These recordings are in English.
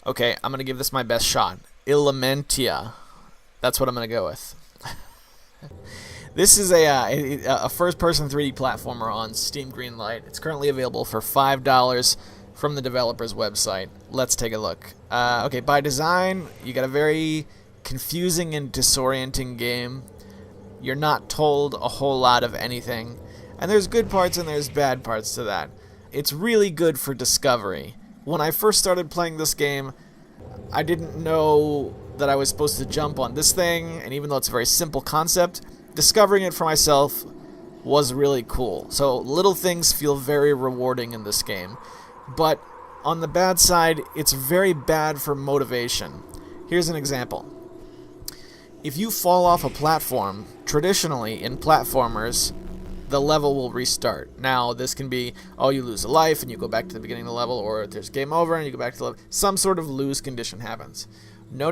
Okay, I'm going to give this my best shot. Ilamentia. That's what I'm going to go with. This is a first-person 3D platformer on Steam Greenlight. It's currently available for $5 from the developer's website. Let's take a look. Okay, by design, you got a very confusing and disorienting game. You're not told a whole lot of anything. And there's good parts and there's bad parts to that. It's really good for discovery. When I first started playing this game, I didn't know that I was supposed to jump on this thing, and even though it's a very simple concept, discovering it for myself was really cool. So little things feel very rewarding in this game. But on the bad side, it's very bad for motivation. Here's an example. If you fall off a platform, traditionally in platformers, the level will restart. Now, this can be, oh, you lose a life and you go back to the beginning of the level, or there's game over and you go back to the level. Some sort of lose condition happens. No.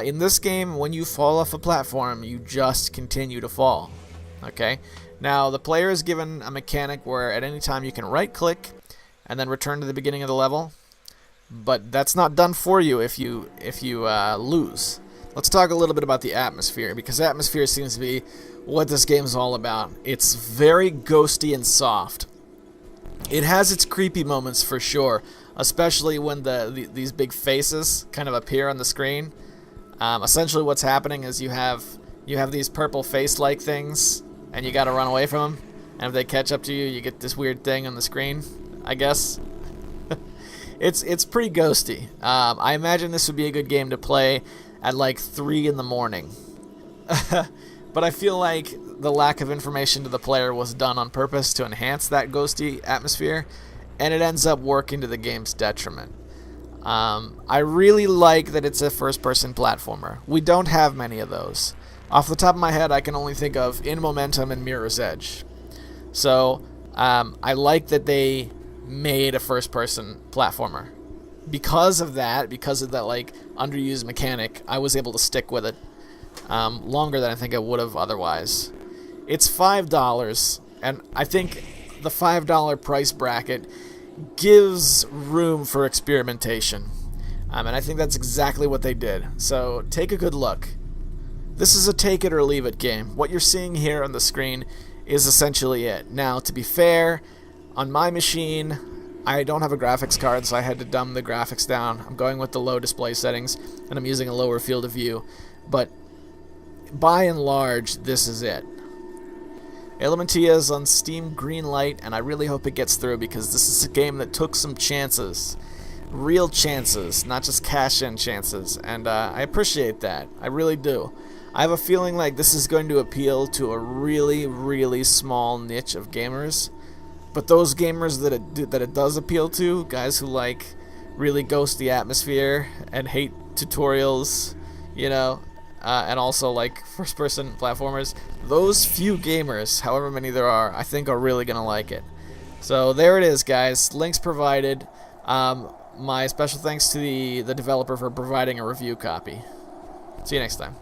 In this game, when you fall off a platform, you just continue to fall. Okay? Now, the player is given a mechanic where at any time you can right-click and then return to the beginning of the level, but that's not done for you if you lose. Let's talk a little bit about the atmosphere, because atmosphere seems to be what this game is all about. It's very ghosty and soft. It has its creepy moments for sure, especially when these big faces kind of appear on the screen. Essentially what's happening is you have these purple face-like things, and you gotta run away from them, and if they catch up to you, you get this weird thing on the screen, I guess. It's pretty ghosty. I imagine this would be a good game to play at like 3 in the morning. But I feel like the lack of information to the player was done on purpose to enhance that ghosty atmosphere, and it ends up working to the game's detriment. I really like that it's a first-person platformer. We don't have many of those. Off the top of my head, I can only think of In Momentum and Mirror's Edge. So, I like that they made a first-person platformer. Because of that like underused mechanic, I was able to stick with it longer than I think I would have otherwise. It's $5, and I think the $5 price bracket gives room for experimentation. And I think that's exactly what they did. So take a good look. This is a take it or leave it game. What you're seeing here on the screen is essentially it. Now, to be fair, on my machine, I don't have a graphics card, so I had to dumb the graphics down. I'm going with the low display settings, and I'm using a lower field of view. But by and large, this is it. Ilamentia is on Steam Greenlight, and I really hope it gets through, because this is a game that took some chances. Real chances, not just cash-in chances, and I appreciate that. I really do. I have a feeling like this is going to appeal to a really, really small niche of gamers. But those gamers that it does appeal to, guys who like really ghosty atmosphere and hate tutorials, you know, and also like first-person platformers, those few gamers, however many there are, I think are really going to like it. So there it is, guys. Links provided. My special thanks to the developer for providing a review copy. See you next time.